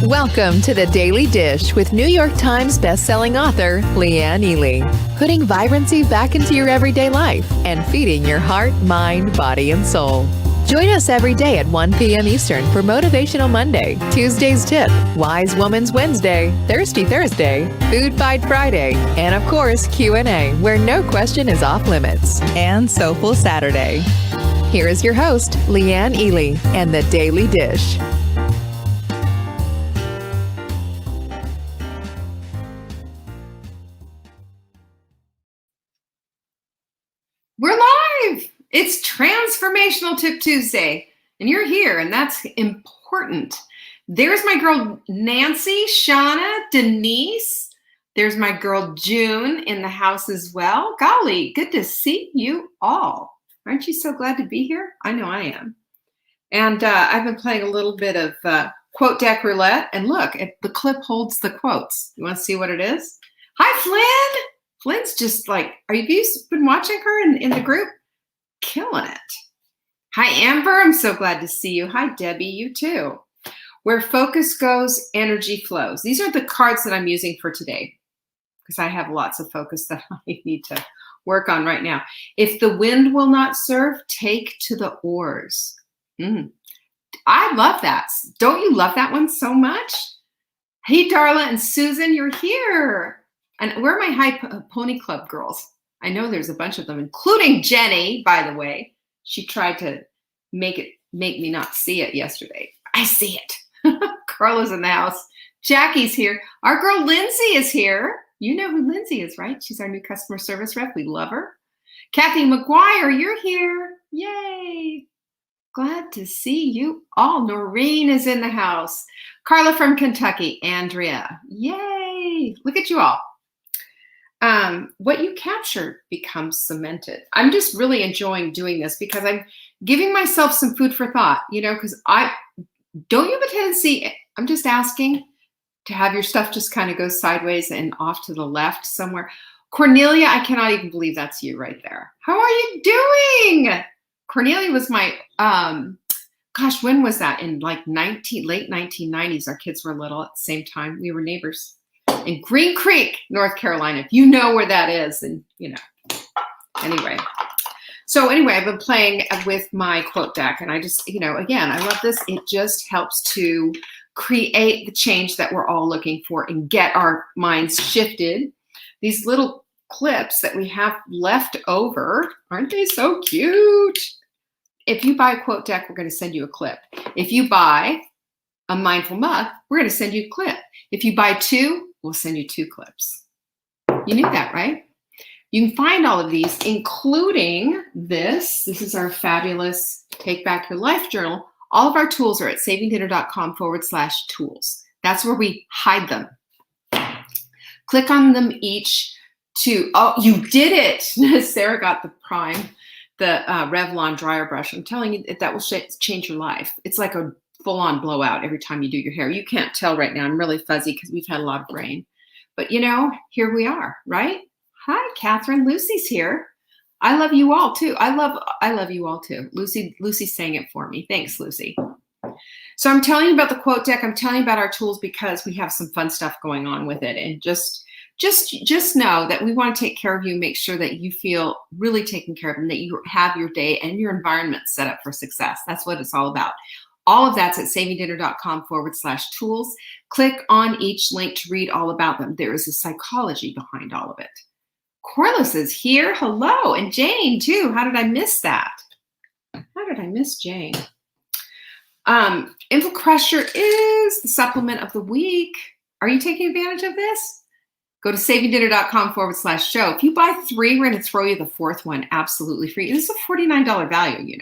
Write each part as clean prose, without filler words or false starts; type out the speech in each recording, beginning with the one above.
Welcome to the Daily Dish with New York Times bestselling author Leanne Ely. Putting vibrancy back into your everyday life and feeding your heart, mind, body, and soul. Join us every day at 1 p.m. Eastern for Motivational Monday, Tuesday's Tip, Wise Woman's Wednesday, Thirsty Thursday, Food Fight Friday, and of course Q&A, where no question is off limits, and Soulful Saturday. Here is your host, Leanne Ely, and the Daily Dish. We're live! It's Transformational Tip Tuesday, and you're here, and that's important. There's my girl Nancy, Shauna, Denise. There's my girl June in the house as well. Golly, good to see you all. Aren't you so glad to be here? I know I am. And I've been playing a little bit of quote deck roulette, and look, the clip holds the quotes. You want to see what it is? Hi, Flynn! Flynn's just like, have you been watching her in the group? Killing it. Hi, Amber. I'm so glad to see you. Hi, Debbie. You too. Where focus goes, energy flows. These are the cards that I'm using for today because I have lots of focus that I need to work on right now. If the wind will not serve, take to the oars. I love that. Don't you love that one so much? Hey, Darla and Susan, you're here. And where are my High Pony Club girls? I know there's a bunch of them, including Jenny, by the way. She tried to make me not see it yesterday. I see it. Carla's in the house. Jackie's here. Our girl Lindsay is here. You know who Lindsay is, right? She's our new customer service rep. We love her. Kathy McGuire, you're here. Yay. Glad to see you all. Noreen is in the house. Carla from Kentucky. Andrea. Yay. Look at you all. What you capture becomes cemented. I'm just really enjoying doing this because I'm giving myself some food for thought, because don't you have a tendency, I'm just asking, to have your stuff just kind of go sideways and off to the left somewhere. Cornelia, I cannot even believe that's you right there. How are you doing? Cornelia was my, when was that? In like late 1990s, our kids were little at the same time. We were neighbors. In Green Creek, North Carolina, if you know where that is, and anyway. So anyway, I've been playing with my quote deck, and I just, again, I love this. It just helps to create the change that we're all looking for and get our minds shifted. These little clips that we have left over, aren't they so cute? If you buy a quote deck, we're going to send you a clip. If you buy a mindful mug, we're going to send you a clip. If you buy two, we'll send you 2 clips. You knew that, right? You can find all of these, including this. This is our fabulous Take Back Your Life journal. All of our tools are at savingdinner.com/tools. That's where we hide them. Click on them each to, oh, you did it. Sarah got the Revlon dryer brush. I'm telling you, that will change your life. It's like a full-on blowout every time you do your hair. You can't tell right now. I'm really fuzzy because we've had a lot of rain. But here we are, right? Hi, Catherine. Lucy's here. I love you all too. I love you all too. Lucy's saying it for me. Thanks, Lucy. So I'm telling you about the quote deck. I'm telling you about our tools because we have some fun stuff going on with it. And just know that we want to take care of you, make sure that you feel really taken care of and that you have your day and your environment set up for success. That's what it's all about. All of that's at savingdinner.com/tools. Click on each link to read all about them. There is a psychology behind all of it. Corliss is here. Hello. And Jane, too. How did I miss that? How did I miss Jane? Info Crusher is the supplement of the week. Are you taking advantage of this? Go to savingdinner.com/show. If you buy 3, we're going to throw you the 4th one absolutely free. This is a $49 value,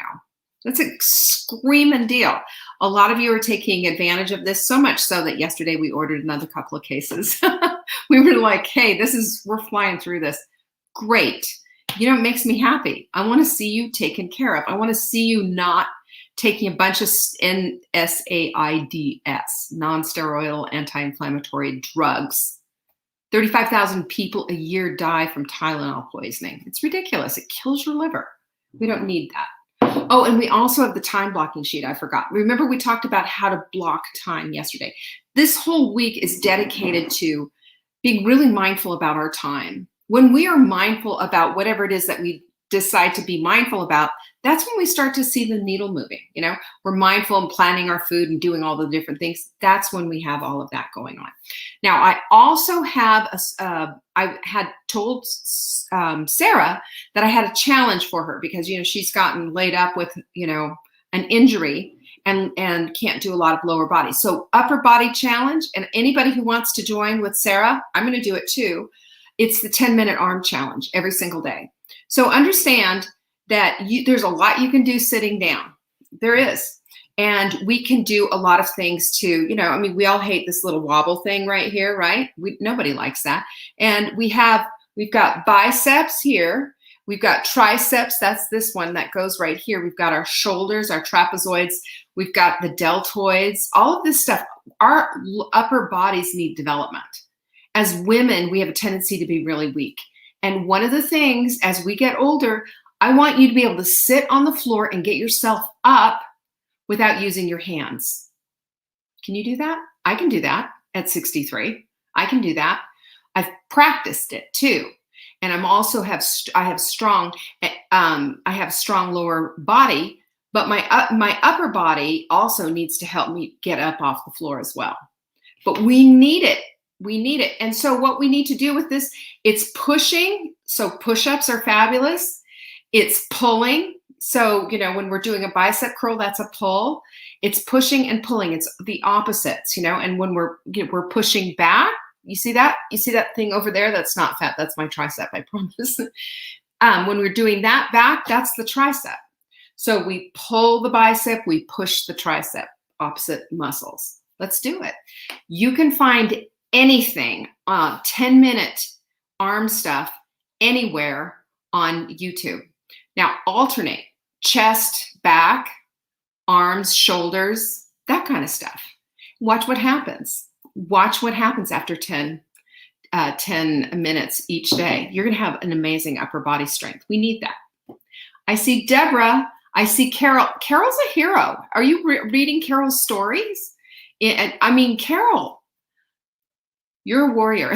That's a screaming deal. A lot of you are taking advantage of this, so much so that yesterday we ordered another couple of cases. We were like, hey, we're flying through this. Great. It makes me happy. I want to see you taken care of. I want to see you not taking a bunch of NSAIDs, non-steroidal anti-inflammatory drugs. 35,000 people a year die from Tylenol poisoning. It's ridiculous. It kills your liver. We don't need that. Oh, and we also have the time blocking sheet. I forgot. Remember, we talked about how to block time yesterday. This whole week is dedicated to being really mindful about our time. When we are mindful about whatever it is that we decide to be mindful about, that's when we start to see the needle moving. We're mindful and planning our food and doing all the different things. That's when we have all of that going on. Now, I also have, I had told Sarah that I had a challenge for her because, she's gotten laid up with, an injury and can't do a lot of lower body. So upper body challenge, and anybody who wants to join with Sarah, I'm going to do it too. It's the 10-minute arm challenge every single day. So understand that there's a lot you can do sitting down. There is. And we can do a lot of things too. We all hate this little wobble thing right here, right? Nobody likes that. And we've got biceps here. We've got triceps. That's this one that goes right here. We've got our shoulders, our trapezoids. We've got the deltoids, all of this stuff. Our upper bodies need development. As women, we have a tendency to be really weak. And one of the things as we get older, I want you to be able to sit on the floor and get yourself up without using your hands. Can you do that? I can do that at 63. I can do that. I've practiced it too. And I have strong lower body, but my upper body also needs to help me get up off the floor as well. But we need it. We need it. And so what we need to do with this, it's pushing. So push-ups are fabulous. It's pulling. So, when we're doing a bicep curl, that's a pull. It's pushing and pulling. It's the opposites, and when we're pushing back, you see that? You see that thing over there? That's not fat. That's my tricep, I promise. When we're doing that back, that's the tricep. So we pull the bicep, we push the tricep, opposite muscles. Let's do it. You can find anything, 10-minute arm stuff anywhere on YouTube. Now alternate chest, back, arms, shoulders, that kind of stuff. Watch what happens. Watch what happens after 10 minutes each day. You're going to have an amazing upper body strength. We need that. I see Deborah. I see Carol. Carol's a hero. Are you reading Carol's stories? Carol, you're a warrior.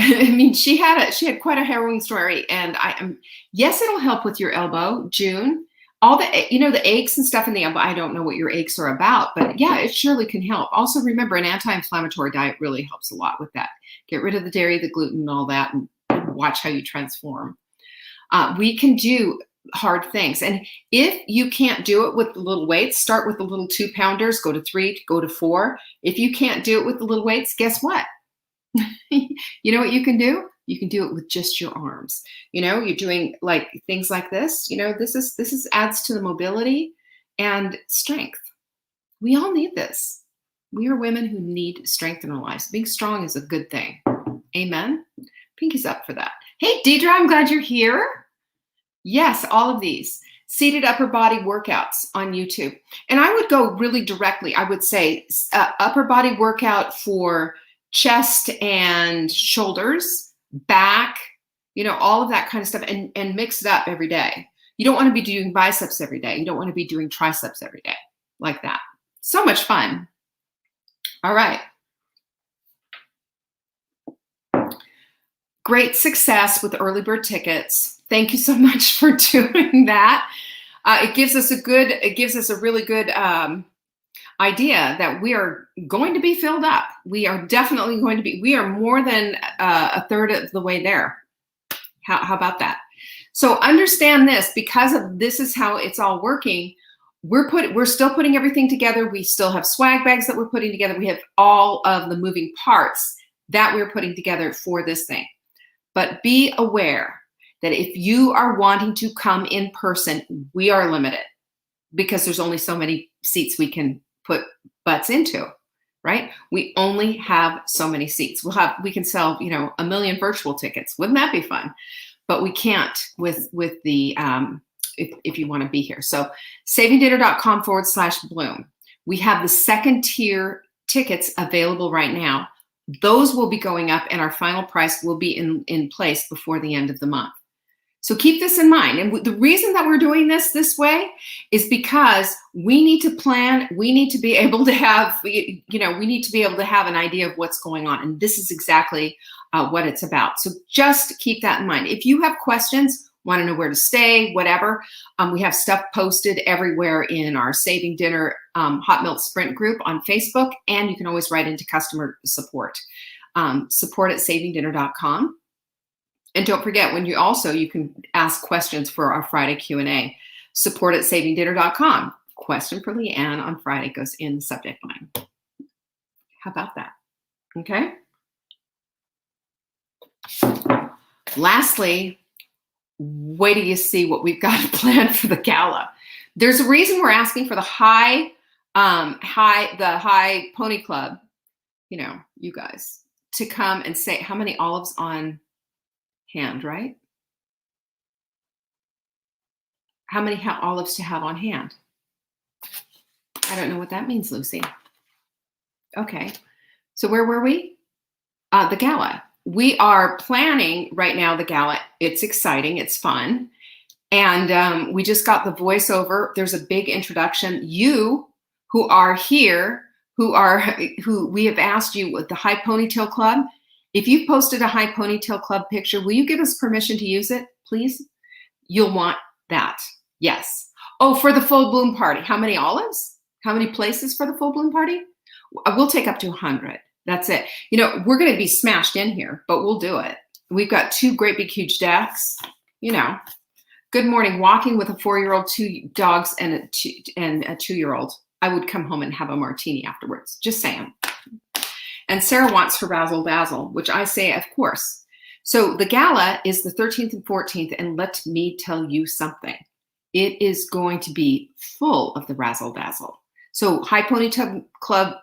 She had quite a harrowing story, and yes, it'll help with your elbow, June. All the the aches and stuff in the elbow. I don't know what your aches are about, but yeah, it surely can help. Also, remember, an anti-inflammatory diet really helps a lot with that. Get rid of the dairy, the gluten, and all that, and watch how you transform. We can do hard things, and if you can't do it with the little weights, start with the little 2-pounders. Go to 3, go to 4. If you can't do it with the little weights, guess what? You know what you can do? You can do it with just your arms. You're doing like things like this. This is adds to the mobility and strength. We all need this. We are women who need strength in our lives. Being strong is a good thing. Amen. Pinky's up for that. Hey, Deidre, I'm glad you're here. Yes, all of these seated upper body workouts on YouTube. And I would go really directly. I would say upper body workout for chest and shoulders, back, all of that kind of stuff, and mix it up every day. You don't want to be doing biceps every day. You don't want to be doing triceps every day like that. So much fun. All right. Great success with early bird tickets. Thank you so much for doing that. It gives us a really good idea that we are going to be filled up. We are definitely going to be. We are more than a third of the way there. How about that? So understand this, because of this is how it's all working. We're still putting everything together. We still have swag bags that we're putting together. We have all of the moving parts that we're putting together for this thing. But be aware that if you are wanting to come in person, we are limited because there's only so many seats we can put butts into, right? We only have so many seats. We can sell, 1 million virtual tickets. Wouldn't that be fun? But we can't with the, if you want to be here. So savingdinner.com/bloom. We have the second tier tickets available right now. Those will be going up and our final price will be in place before the end of the month. So keep this in mind. And the reason that we're doing this way is because we need to plan. We need to be able to have, we need to be able to have an idea of what's going on. And this is exactly what it's about. So just keep that in mind. If you have questions, want to know where to stay, whatever, we have stuff posted everywhere in our Saving Dinner Hot Milk Sprint group on Facebook. And you can always write into customer support, support@savingdinner.com. And don't forget, you can ask questions for our Friday Q&A. Support@savingdinner.com. Question for Leanne on Friday goes in the subject line. How about that? Okay. Lastly, wait till you see what we've got planned for the gala. There's a reason we're asking for the high pony club, you guys, to come and say how many olives on hand, right? How many olives to have on hand? I don't know what that means, Lucy. Okay, so where were we? The gala. We are planning right now the gala. It's exciting. It's fun. And we just got the voiceover. There's a big introduction. You who are here, who we have asked you with the High Ponytail Club, if you've posted a High Ponytail Club picture, will you give us permission to use it, please? You'll want that. Yes. Oh, for the full bloom party. How many olives? How many places for the full bloom party? We'll take up to 100. That's it. We're going to be smashed in here, but we'll do it. We've got 2 great big huge decks. Good morning. Walking with a 4-year-old, 2 dogs, and a 2-year-old. I would come home and have a martini afterwards. Just saying. And Sarah wants her razzle dazzle, which I say, of course. So the gala is the 13th and 14th, and let me tell you something. It is going to be full of the razzle dazzle. So High Ponytail Club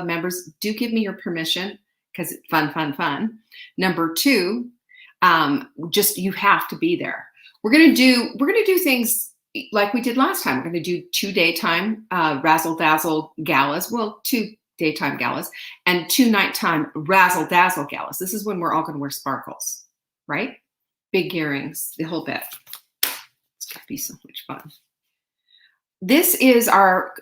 members, do give me your permission, because it's fun, fun, fun. Number 2, just you have to be there. We're gonna do things like we did last time. We're gonna do 2 daytime razzle dazzle galas. Well, 2 daytime galas and 2 nighttime razzle dazzle galas. This is when we're all gonna wear sparkles, right? Big earrings, the whole bit. It's gonna be so much fun. This is our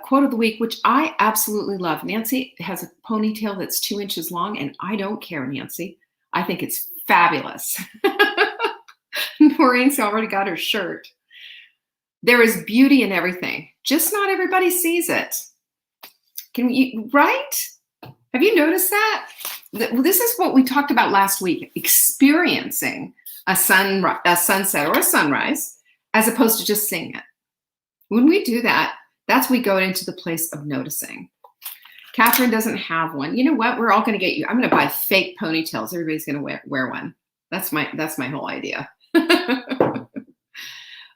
quote of the week, which I absolutely love. Nancy has a ponytail that's 2 inches long, and I don't care, Nancy. I think it's fabulous. Maureen's already got her shirt. There is beauty in everything, just not everybody sees it. Right? Have you noticed that? This is what we talked about last week, experiencing a sunset or a sunrise, as opposed to just seeing it. When we do that, that's when we go into the place of noticing. Catherine doesn't have one. You know what? We're all going to get you. I'm going to buy fake ponytails. Everybody's going to wear one. That's my whole idea.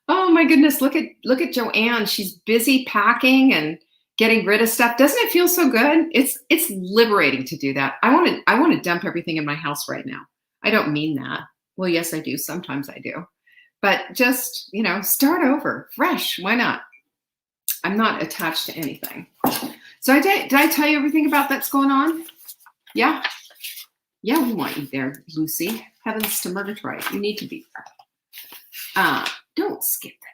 Oh my goodness! Look at Joanne. She's busy packing and getting rid of stuff. Doesn't it feel so good? It's liberating to do that. I want to dump everything in my house right now. I don't mean that. Well, yes, I do. Sometimes I do. But just, start over, fresh. Why not? I'm not attached to anything. So did I tell you everything about that's going on? Yeah? Yeah, we want you there, Lucy. Heavens to Murgatroyd. You need to be there. Don't skip the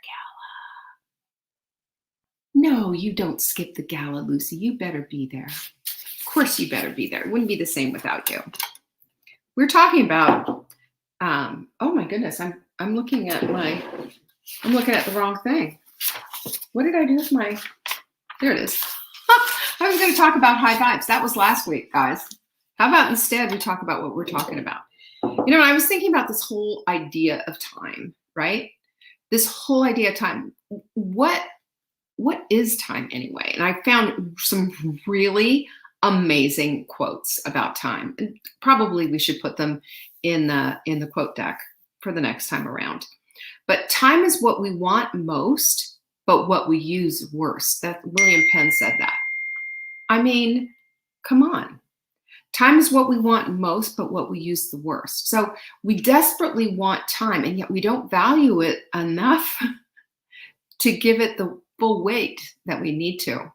gala. No, you don't skip the gala, Lucy. You better be there. Of course you better be there. It wouldn't be the same without you. We're talking about, oh my goodness, I'm looking at the wrong thing. What did I do with there it is. I was going to talk about high vibes. That was last week, guys. How about instead we talk about what we're talking about? I was thinking about this whole idea of time, right? This whole idea of time. What is time anyway? And I found some really amazing quotes about time. And probably we should put them in the quote deck for the next time around. But time is what we want most, but what we use worst. That William Penn said that. I mean, come on. Time is what we want most, but what we use the worst. So we desperately want time, and yet we don't value it enough to give it the full weight that we need to.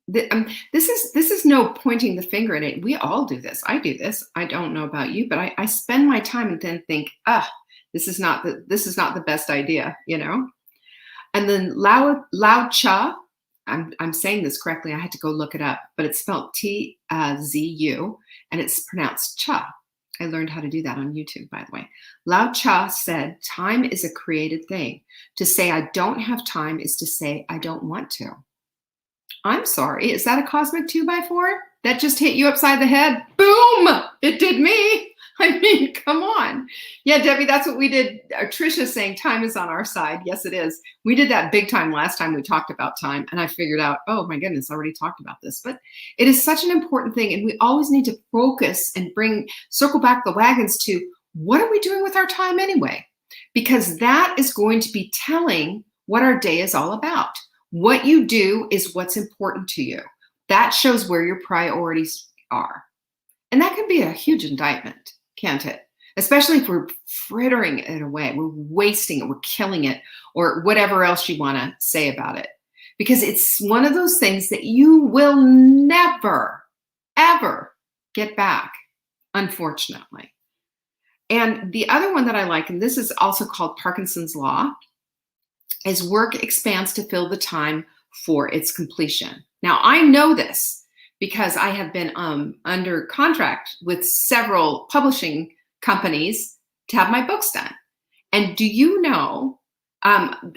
This is no pointing the finger at it. We all do this. I do this. I don't know about you, but I spend my time and then think, This is not the best idea, you know? And then Lao Cha, I'm saying this correctly. I had to go look it up, but it's spelled Tzu, and it's pronounced Cha. I learned how to do that on YouTube, by the way. Lao Cha said, time is a created thing. To say I don't have time is to say I don't want to. I'm sorry, is that a cosmic 2x4? That just hit you upside the head? Boom! It did me. I mean, come on. Yeah, Debbie, that's what we did. Trisha's saying time is on our side. Yes, it is. We did that big time last time we talked about time, and I figured out, oh my goodness, I already talked about this. But it is such an important thing, and we always need to focus and circle back the wagons to what are we doing with our time anyway? Because that is going to be telling what our day is all about. What you do is what's important to you. That shows where your priorities are. And that can be a huge indictment, can't it? Especially if we're frittering it away, we're wasting it, we're killing it, or whatever else you want to say about it. Because it's one of those things that you will never, ever get back, unfortunately. And the other one that I like, and this is also called Parkinson's Law, is work expands to fill the time for its completion. Now, I know this because I have been under contract with several publishing companies to have my books done. And do you know,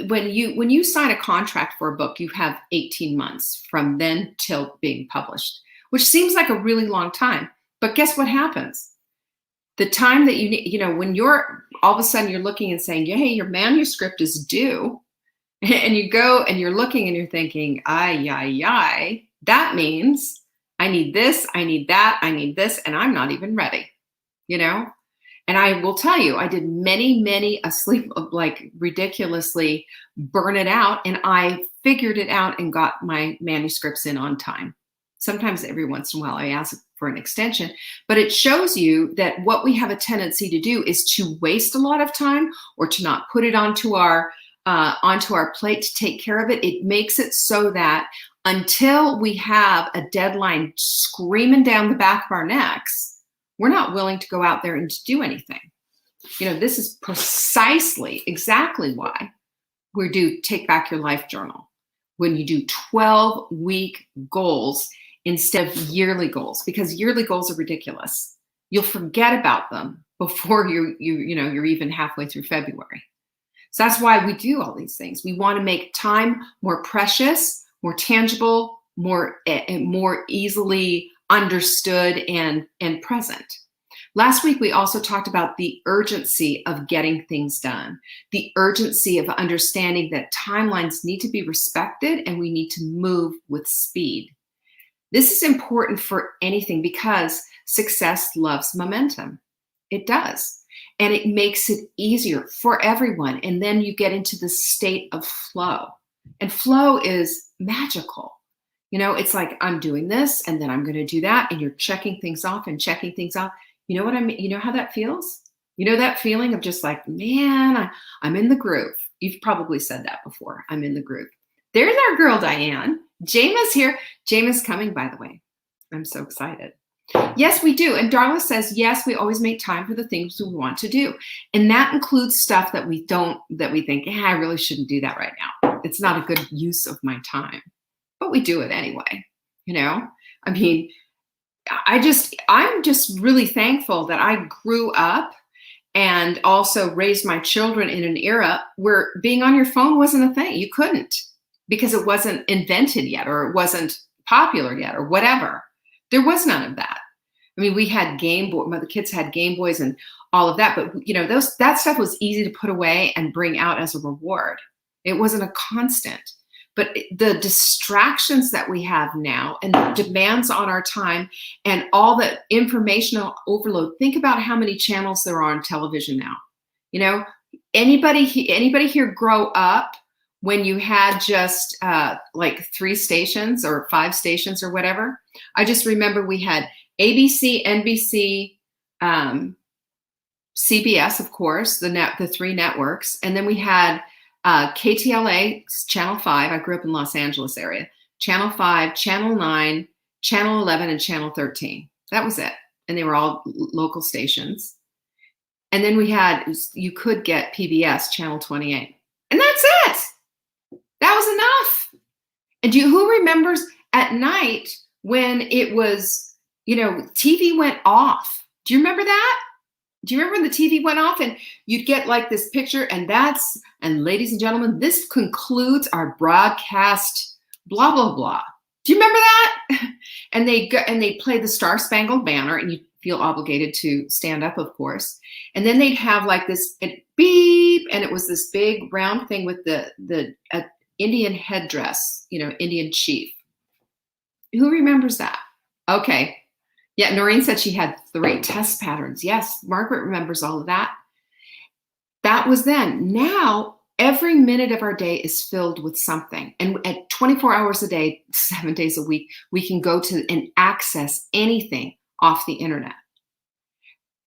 when you sign a contract for a book, you have 18 months from then till being published, which seems like a really long time. But guess what happens? The time that you need, when you're all of a sudden you're looking and saying, hey, your manuscript is due, and you go and you're looking and you're thinking, that means I need this, I need that, I need this, and I'm not even ready, And I will tell you, I did many asleep, like ridiculously burn it out, and I figured it out and got my manuscripts in on time. Sometimes every once in a while I ask for an extension, but it shows you that what we have a tendency to do is to waste a lot of time or to not put it onto our plate to take care of it. It makes it so that until we have a deadline screaming down the back of our necks, we're not willing to go out there and to do anything. This is precisely exactly why we do Take Back Your Life Journal. When you do 12-week goals instead of yearly goals, because yearly goals are ridiculous. You'll forget about them before you're even halfway through February. So that's why we do all these things. We want to make time more precious, more tangible, more easily understood and present. Last week, we also talked about the urgency of getting things done, the urgency of understanding that timelines need to be respected and we need to move with speed. This is important for anything because success loves momentum. It does. And it makes it easier for everyone. And then you get into the state of flow. And flow is magical. It's like I'm doing this and then I'm going to do that. And you're checking things off and checking things off. You know what I mean? You know how that feels? That feeling of just like, man, I'm in the groove. You've probably said that before. I'm in the groove. There's our girl, Diane. Jama's here. Jama's coming, by the way. I'm so excited. Yes, we do. And Darla says, yes, we always make time for the things we want to do. And that includes stuff that we think, I really shouldn't do that right now. It's not a good use of my time. But we do it anyway. I mean, I'm just really thankful that I grew up and also raised my children in an era where being on your phone wasn't a thing. You couldn't, because it wasn't invented yet, or it wasn't popular yet, or whatever. There was none of that. I mean, we had the kids had Game Boys and all of that, but that stuff was easy to put away and bring out as a reward. It wasn't a constant. But the distractions that we have now and the demands on our time and all the informational overload, think about how many channels there are on television now. Anybody here grow up when you had just like 3 stations or 5 stations or whatever? I just remember we had ABC, NBC, CBS, of course, the 3 networks. And then we had KTLA, Channel 5. I grew up in Los Angeles area. Channel 5, Channel 9, Channel 11, and Channel 13. That was it. And they were all local stations. And then you could get PBS channel 28. And that's it. That was enough. And who remembers at night when it was, TV went off? Do you remember that? Do you remember when the TV went off and you'd get like this picture and ladies and gentlemen, this concludes our broadcast, blah, blah, blah. Do you remember that? And they play the Star Spangled Banner and you feel obligated to stand up, of course. And then they'd have like this beep, and it was this big round thing with the Indian headdress, Indian chief. Who remembers that? Okay. Yeah, Noreen said she had 3 test patterns. Yes, Margaret remembers all of that. That was then. Now, every minute of our day is filled with something. And at 24 hours a day, 7 days a week, we can go to and access anything off the internet.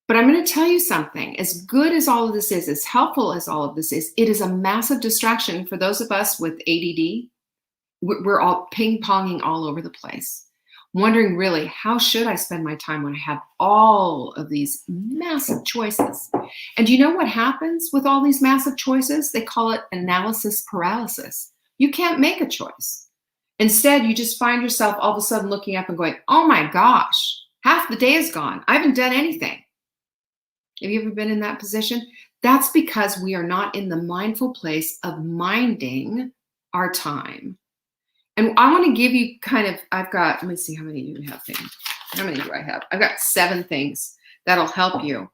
But I'm going to tell you something. As good as all of this is, as helpful as all of this is, it is a massive distraction for those of us with ADD. We're all ping-ponging all over the place, wondering really, how should I spend my time when I have all of these massive choices? And do you know what happens with all these massive choices? They call it analysis paralysis. You can't make a choice. Instead, you just find yourself all of a sudden looking up and going, oh my gosh, half the day is gone. I haven't done anything. Have you ever been in that position? That's because we are not in the mindful place of minding our time. And I want to give you let me see, how many do you have things? How many do I have? I've got 7 things that'll help you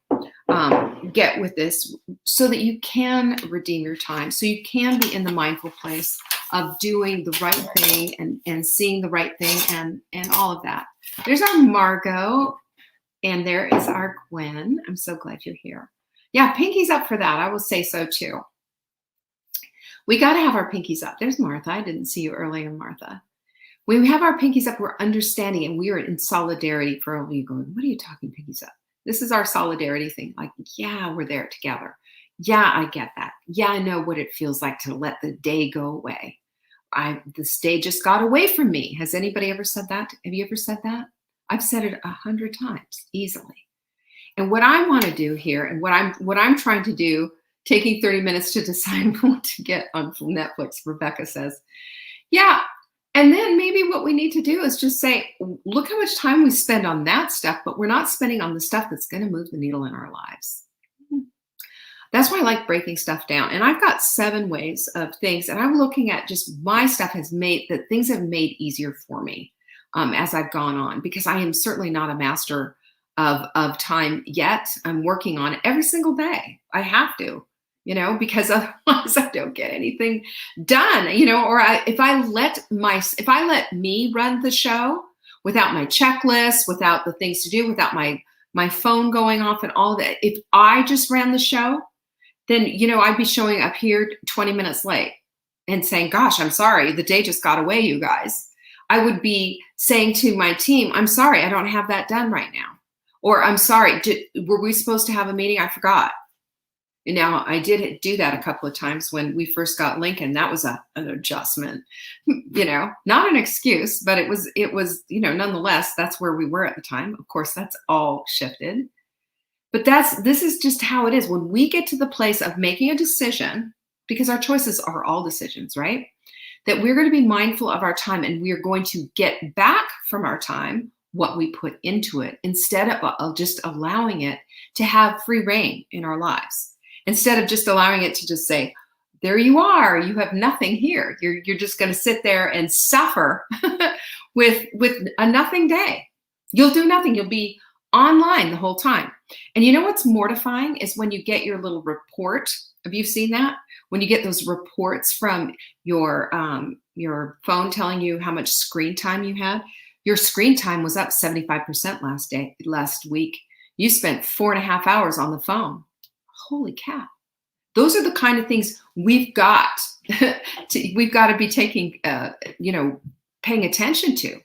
get with this so that you can redeem your time, so you can be in the mindful place of doing the right thing and seeing the right thing and all of that. There's our Margot, and there is our Gwen. I'm so glad you're here. Yeah, pinkies up for that. I will say so too. We got to have our pinkies up. There's Martha. I didn't see you earlier, Martha. When we have our pinkies up, we're understanding and we are in solidarity. For all of you going, what are you talking pinkies up? This is our solidarity thing. Like, yeah, we're there together. Yeah, I get that. Yeah, I know what it feels like to let the day go away. This day just got away from me. Has anybody ever said that? Have you ever said that? I've said it 100 times easily. And what I want to do here, and what I'm trying to do, taking 30 minutes to decide what to get on Netflix, Rebecca says. Yeah. And then maybe what we need to do is just say, look how much time we spend on that stuff, but we're not spending on the stuff that's going to move the needle in our lives. That's why I like breaking stuff down. And I've got 7 ways of things, and I'm looking at just my stuff that things have made easier for me as I've gone on, because I am certainly not a master of time yet. I'm working on it every single day. I have to. Because otherwise I don't get anything done, or if I let me run the show without my checklist, without the things to do, without my phone going off and all that, if I just ran the show, then, I'd be showing up here 20 minutes late and saying, gosh, I'm sorry, the day just got away, you guys. I would be saying to my team, I'm sorry, I don't have that done right now. Or I'm sorry, were we supposed to have a meeting? I forgot. Now, I did do that a couple of times when we first got Lincoln. That was an adjustment, not an excuse, but it was, nonetheless, that's where we were at the time. Of course, that's all shifted. But this is just how it is. When we get to the place of making a decision, because our choices are all decisions, right? That we're going to be mindful of our time, and we are going to get back from our time what we put into it, instead of just allowing it to have free reign in our lives. Instead of just allowing it to just say, there you are, you have nothing here. You're just going to sit there and suffer with a nothing day. You'll do nothing. You'll be online the whole time. And you know what's mortifying is when you get your little report. Have you seen that? When you get those reports from your phone telling you how much screen time you had. Your screen time was up 75% last week. You spent 4.5 hours on the phone. Holy cow. Those are the kind of things we've got to be taking, paying attention to,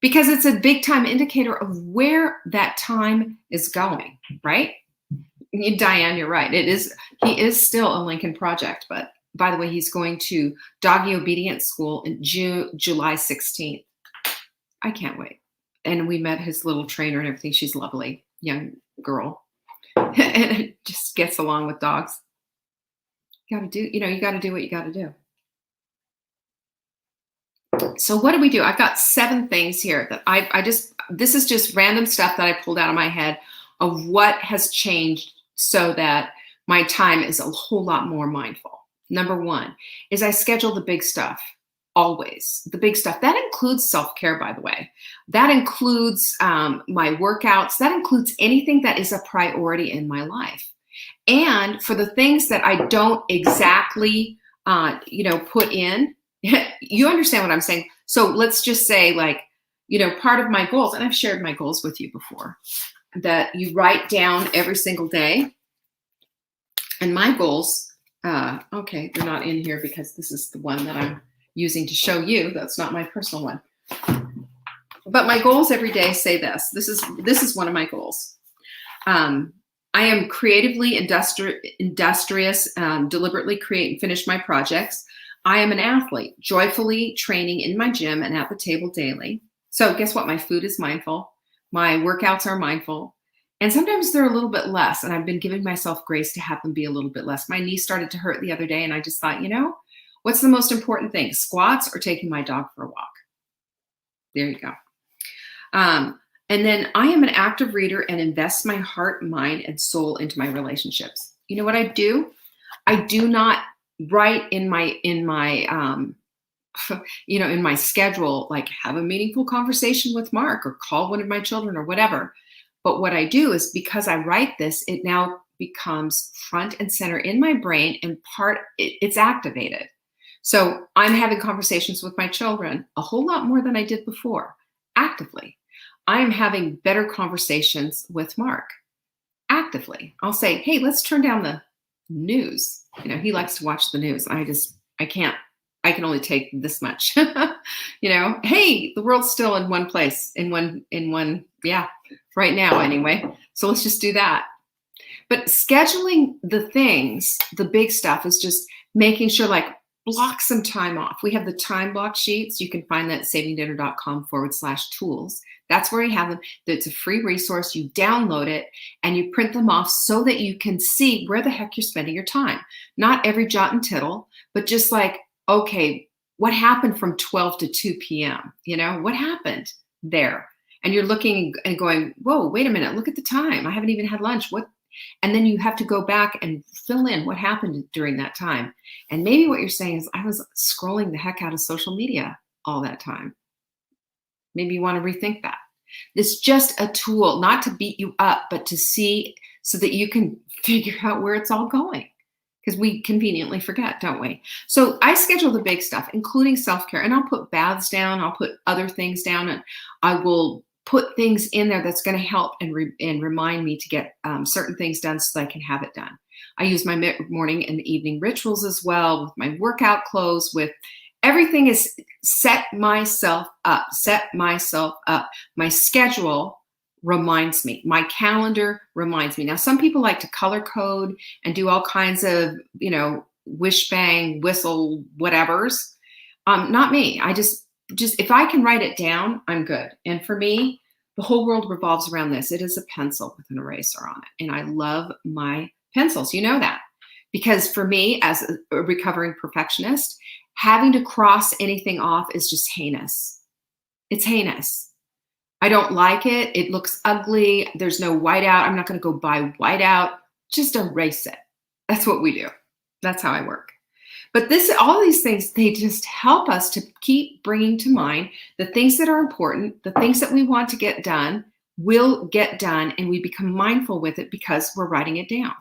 because it's a big time indicator of where that time is going, right? Diane, you're right. He is still a Lincoln project, but by the way, he's going to doggy obedience school in July 16th. I can't wait. And we met his little trainer and everything. She's lovely, young girl. and it just gets along with dogs. You got to do, you got to do what you got to do. So what do we do? I've got 7 things here that this is just random stuff that I pulled out of my head of what has changed so that my time is a whole lot more mindful. Number 1 is I schedule the big stuff, always. The big stuff. That includes self-care, by the way. That includes my workouts. That includes anything that is a priority in my life. And for the things that I don't exactly, put in, you understand what I'm saying? So let's just say, like, part of my goals, and I've shared my goals with you before, that you write down every single day. And my goals, okay, they're not in here because this is the one that I'm using to show you. That's not my personal one. But my goals every day say this. This is one of my goals. I am creatively industrious, deliberately create and finish my projects. I am an athlete, joyfully training in my gym and at the table daily. So guess what? My food is mindful. My workouts are mindful. And sometimes they're a little bit less. And I've been giving myself grace to have them be a little bit less. My knee started to hurt the other day. And I just thought, what's the most important thing? Squats or taking my dog for a walk? There you go. And then I am an active reader and invest my heart, mind, and soul into my relationships. You know what I do? I do not write in my in my schedule, like have a meaningful conversation with Mark or call one of my children or whatever. But what I do is, because I write this, it now becomes front and center in my brain, and it's activated. So I'm having conversations with my children a whole lot more than I did before, actively. I am having better conversations with Mark, actively. I'll say, hey, let's turn down the news. He likes to watch the news. I can only take this much. Hey, the world's still in one place, right now anyway. So let's just do that. But scheduling the things, the big stuff, is just making sure, like, block some time off. We have the time block sheets. You can find that at savingdinner.com/tools. That's where you have them. It's a free resource. You download it and you print them off so that you can see where the heck you're spending your time. Not every jot and tittle, but just like, okay, what happened from 12 to 2 p.m.? What happened there? And you're looking and going, whoa, wait a minute, look at the time. I haven't even had lunch. What? And then you have to go back and fill in what happened during that time. And maybe what you're saying is, I was scrolling the heck out of social media all that time. Maybe you want to rethink that. It's just a tool, not to beat you up, but to see so that you can figure out where it's all going. Because we conveniently forget, don't we? So I schedule the big stuff, including self-care. And I'll put baths down. I'll put other things down. And I will put things in there that's going to help and remind me to get certain things done so that I can have it done. I use my morning and evening rituals as well, with my workout clothes, with everything is set myself up. My schedule reminds me. My calendar reminds me. Now, some people like to color code and do all kinds of, wish, bang, whistle, whatevers. Not me. I just if I can write it down, I'm good. And for me, the whole world revolves around this. It is a pencil with an eraser on it. And I love my pencils. You know that. Because for me, as a recovering perfectionist, having to cross anything off is just heinous. It's heinous. I don't like it. It looks ugly. There's no whiteout. I'm not going to go buy whiteout. Just erase it. That's what we do. That's how I work. But all these things, they just help us to keep bringing to mind the things that are important, the things that we want to get done will get done, and we become mindful with it because we're writing it down.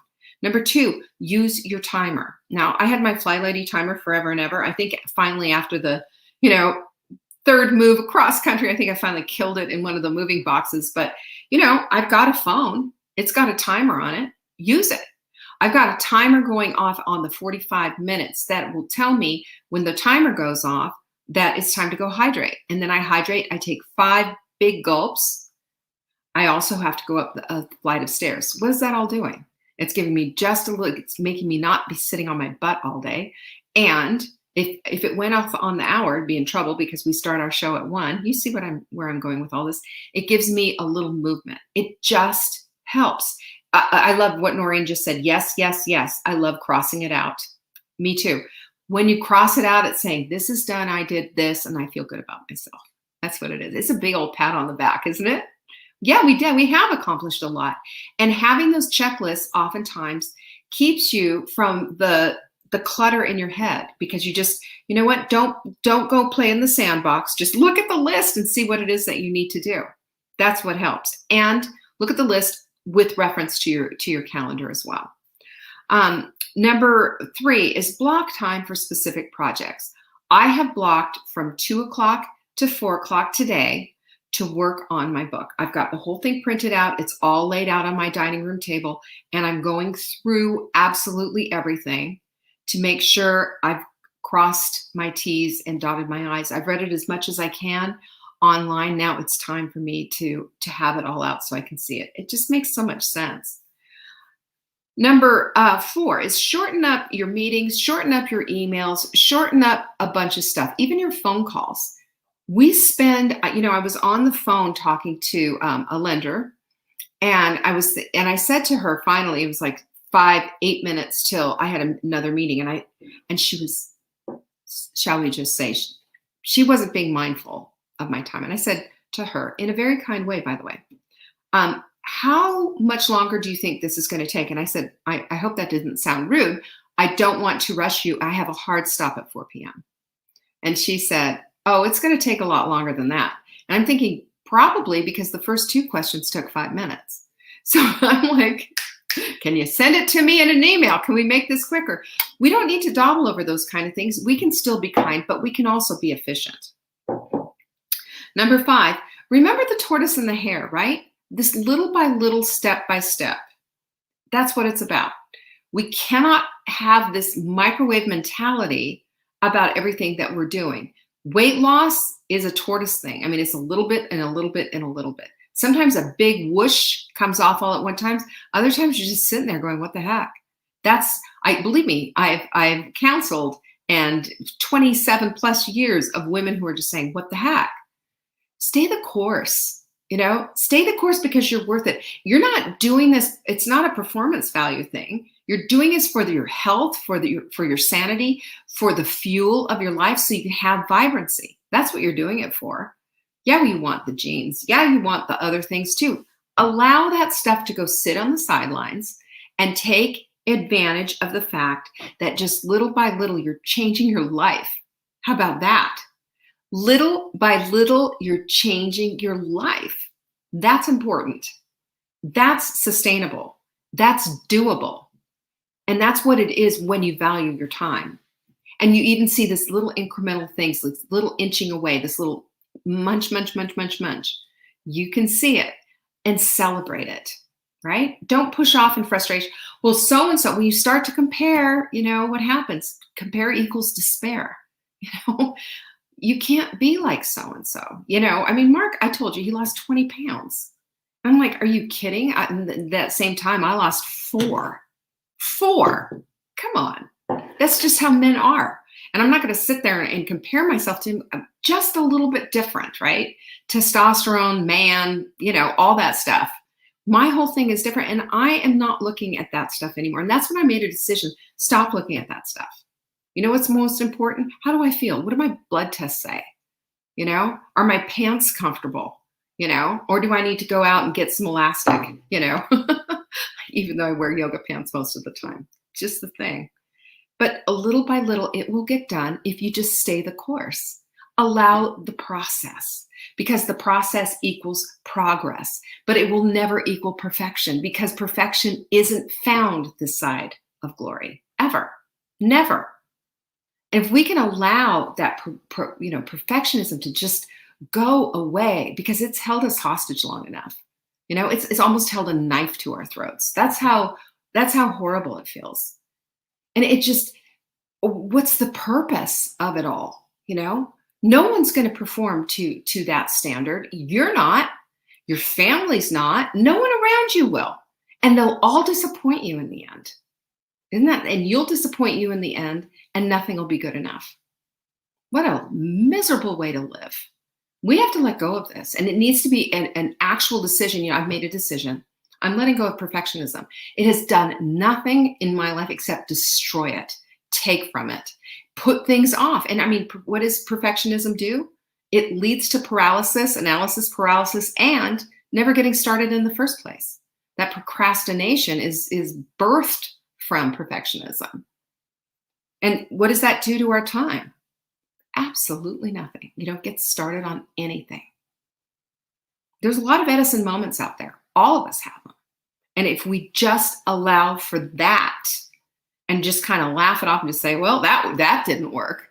Number 2, use your timer. Now, I had my Fly Lady timer forever and ever. I think finally, after the, 3rd move across country, I think I finally killed it in one of the moving boxes. But, I've got a phone. It's got a timer on it. Use it. I've got a timer going off on the 45 minutes that will tell me when the timer goes off that it's time to go hydrate. And then I hydrate. I take 5 big gulps. I also have to go up a flight of stairs. What is that all doing? It's giving me just a little, it's making me not be sitting on my butt all day. And if it went off on the hour, I'd be in trouble because we start our show at 1. You see where I'm going with all this? It gives me a little movement. It just helps. I love what Noreen just said. Yes, yes, yes. I love crossing it out. Me too. When you cross it out, it's saying, this is done. I did this and I feel good about myself. That's what it is. It's a big old pat on the back, isn't it? Yeah, we did. We have accomplished a lot. And having those checklists oftentimes keeps you from the clutter in your head, because you just, you know what, don't go play in the sandbox. Just look at the list and see what it is that you need to do. That's what helps. And look at the list with reference to your calendar as well. Number 3 is block time for specific projects. I have blocked from 2 o'clock to 4 o'clock today to work on my book. I've got the whole thing printed out. It's all laid out on my dining room table, and I'm going through absolutely everything to make sure I've crossed my T's and dotted my I's. I've read it as much as I can online. Now it's time for me to have it all out so I can see it. It just makes so much sense. Number 4 is shorten up your meetings, shorten up your emails, shorten up a bunch of stuff, even your phone calls. We spend, I was on the phone talking to a lender, and I said to her, finally, it was like 8 minutes till I had another meeting, and she was, shall we just say, she wasn't being mindful of my time. And I said to her, in a very kind way, by the way, how much longer do you think this is going to take? And I said, I hope that didn't sound rude. I don't want to rush you. I have a hard stop at 4 p.m. And she said, oh, it's going to take a lot longer than that. And I'm thinking, probably because the first 2 questions took 5 minutes. So I'm like, can you send it to me in an email? Can we make this quicker? We don't need to dawdle over those kind of things. We can still be kind, but we can also be efficient. Number 5, remember the tortoise and the hare, right? This little by little, step by step. That's what it's about. We cannot have this microwave mentality about everything that we're doing. Weight loss is a tortoise thing. I mean, it's a little bit and a little bit and a little bit. Sometimes a big whoosh comes off all at one time. Other times you're just sitting there going, what the heck? Believe me, I've counseled and 27 plus years of women who are just saying, what the heck? Stay the course. Stay the course, because you're worth it. You're not doing this. It's not a performance value thing. You're doing this for your health, for your sanity, for the fuel of your life, so you can have vibrancy. That's what you're doing it for. Yeah, you want the genes. Yeah, you want the other things too. Allow that stuff to go sit on the sidelines and take advantage of the fact that just little by little, you're changing your life. How about that? Little by little, you're changing your life. That's important. That's sustainable. That's doable. And that's what it is when you value your time. And you even see this little incremental things, this little inching away, this little munch. You can see it and celebrate it, right? Don't push off in frustration. Well, so-and-so, when you start to compare, what happens? Compare equals despair. You can't be like so-and-so. Mark, I told you he lost 20 pounds. I'm like, are you kidding? That same time, I lost 4. 4. Come on. That's just how men are. And I'm not going to sit there and compare myself to him. I'm just a little bit different, right? Testosterone, man, all that stuff. My whole thing is different. And I am not looking at that stuff anymore. And that's when I made a decision. Stop looking at that stuff. You know what's most important? How do I feel? What do my blood tests say? Are my pants comfortable? Or do I need to go out and get some elastic? Even though I wear yoga pants most of the time. Just the thing. But a little by little, it will get done if you just stay the course. Allow the process, because the process equals progress, but it will never equal perfection, because perfection isn't found this side of glory, ever, never. If we can allow that, perfectionism to just go away, because it's held us hostage long enough. It's almost held a knife to our throats. That's how horrible it feels. And it just, what's the purpose of it all? No one's going to perform to that standard. You're not. Your family's not. No one around you will. And they'll all disappoint you in the end. Isn't that? And you'll disappoint you in the end, and nothing will be good enough. What a miserable way to live. We have to let go of this. And it needs to be an actual decision. I've made a decision. I'm letting go of perfectionism. It has done nothing in my life except destroy it, take from it, put things off. And I mean, what does perfectionism do? It leads to paralysis, analysis paralysis, and never getting started in the first place. That procrastination is birthed from perfectionism. And what does that do to our time? Absolutely nothing. You don't get started on anything. There's a lot of Edison moments out there. All of us have them. And if we just allow for that and just kind of laugh it off and just say, well, that didn't work.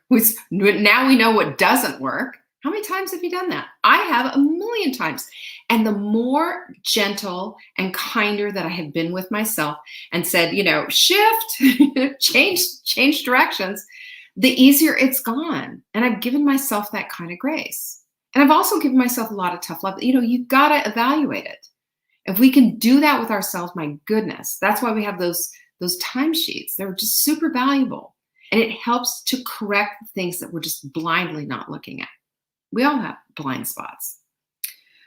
Now we know what doesn't work. How many times have you done that? I have a million times. And the more gentle and kinder that I have been with myself and said, shift, change directions, the easier it's gone. And I've given myself that kind of grace. And I've also given myself a lot of tough love. You've got to evaluate it. If we can do that with ourselves, my goodness, that's why we have those timesheets. They're just super valuable. And it helps to correct things that we're just blindly not looking at. We all have blind spots.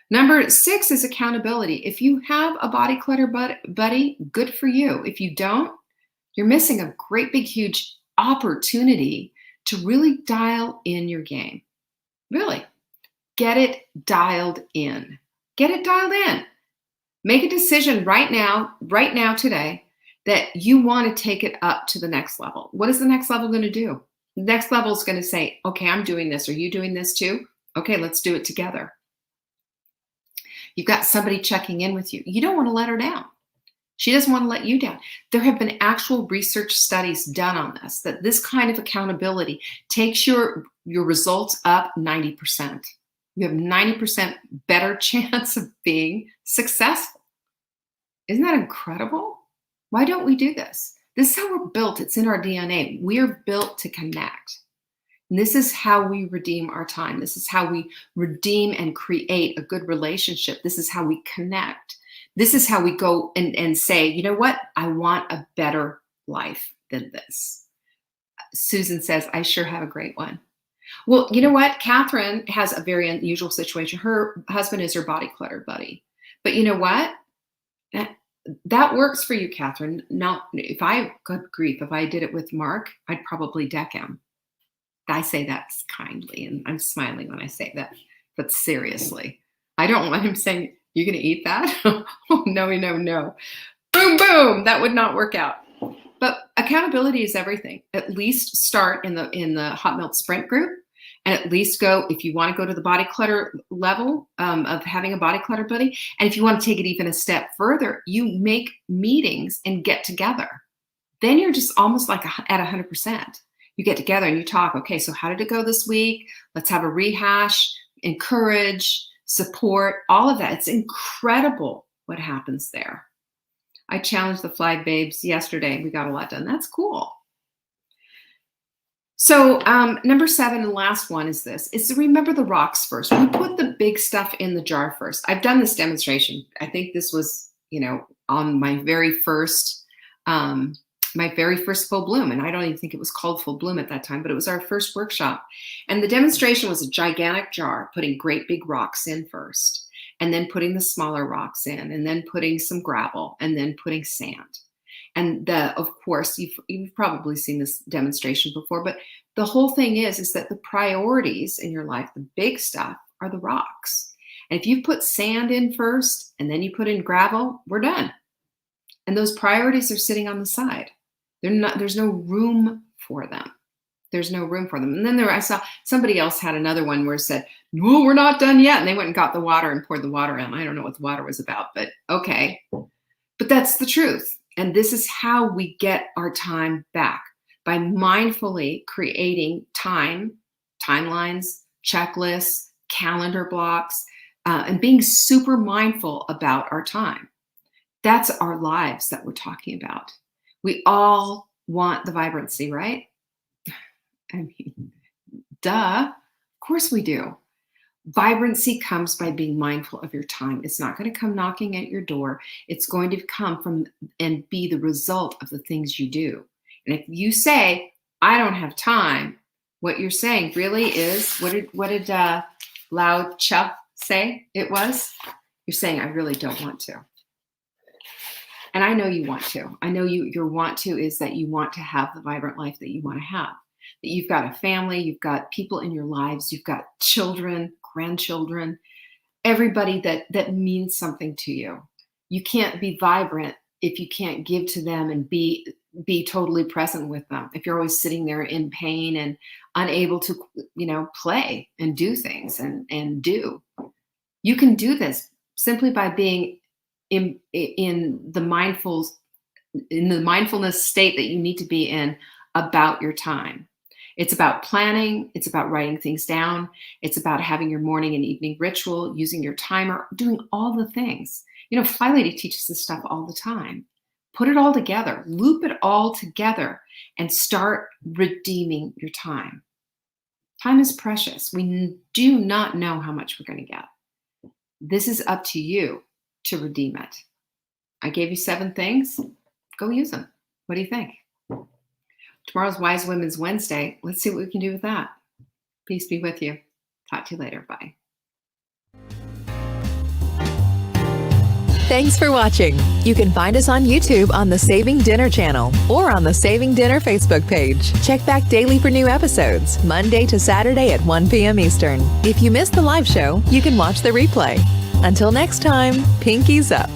Number 6 is accountability. If you have a body clutter buddy, good for you. If you don't, you're missing a great big huge opportunity to really dial in your game. Really. Get it dialed in. Get it dialed in. Make a decision right now, today, that you want to take it up to the next level. What is the next level going to do? The next level is going to say, okay, I'm doing this. Are you doing this too? Okay, let's do it together. You've got somebody checking in with you. You don't want to let her down. She doesn't want to let you down. There have been actual research studies done on this, that this kind of accountability takes your results up 90%. You have 90% better chance of being successful. Isn't that incredible? Why don't we do this? This is how we're built. It's in our DNA. We're built to connect. And this is how we redeem our time. This is how we redeem and create a good relationship. This is how we connect. This is how we go and say, you know what? I want a better life than this. Susan says, I sure have a great one. Well, you know what? Catherine has a very unusual situation. Her husband is her body clutter buddy. But you know what? That works for you, Catherine. Now, good grief, if I did it with Mark, I'd probably deck him. I say that kindly, and I'm smiling when I say that, but seriously, I don't want him saying, you're going to eat that? Oh, no. Boom, boom. That would not work out. But accountability is everything. At least start in the Hot Melt Sprint group, and at least go, if you want to go to the body clutter level of having a body clutter buddy, and if you want to take it even a step further, you make meetings and get together. Then you're just almost like at 100%. You get together and you talk, okay, so how did it go this week? Let's have a rehash, encourage, support, all of that. It's incredible what happens there. I challenged the Fly Babes yesterday. We got a lot done. That's cool. So number 7 and last one is this, is to remember the rocks first. We put the big stuff in the jar first. I've done this demonstration. I think this was, on my very first full bloom. And I don't even think it was called full bloom at that time, but it was our first workshop. And the demonstration was a gigantic jar, putting great big rocks in first, and then putting the smaller rocks in, and then putting some gravel, and then putting sand. And of course, you've probably seen this demonstration before, but the whole thing is that the priorities in your life, the big stuff, are the rocks. And if you put sand in first, and then you put in gravel, we're done. And those priorities are sitting on the side. There's no room for them. There's no room for them. And then I saw somebody else had another one where it said, well, we're not done yet. And they went and got the water and poured the water in. I don't know what the water was about, but okay. But that's the truth. And this is how we get our time back, by mindfully creating timelines, checklists, calendar blocks, and being super mindful about our time. That's our lives that we're talking about. We all want the vibrancy, right? I mean, duh. Of course we do. Vibrancy comes by being mindful of your time. It's not going to come knocking at your door. It's going to come from and be the result of the things you do. And if you say, I don't have time, what you're saying really is, what did Lao Tzu say it was? You're saying, I really don't want to. And I know you want to. I know your want to is that you want to have the vibrant life that you want to have. That you've got a family, you've got people in your lives, you've got children, grandchildren, everybody that means something to you. You can't be vibrant if you can't give to them and be totally present with them. If you're always sitting there in pain and unable to, play and do things and do. You can do this simply by being in the mindfulness state that you need to be in about your time. It's about planning. It's about writing things down. It's about having your morning and evening ritual, using your timer, doing all the things. Fly Lady teaches this stuff all the time. Put it all together, loop it all together, and start redeeming your time. Time is precious. We do not know how much we're going to get. This is up to you to redeem it. I gave you 7 things. Go use them. What do you think? Tomorrow's Wise Women's Wednesday. Let's see what we can do with that. Peace be with you. Talk to you later. Bye. Thanks for watching. You can find us on YouTube on the Saving Dinner channel or on the Saving Dinner Facebook page. Check back daily for new episodes, Monday to Saturday at 1 p.m. Eastern. If you missed the live show, you can watch the replay. Until next time, pinkies up.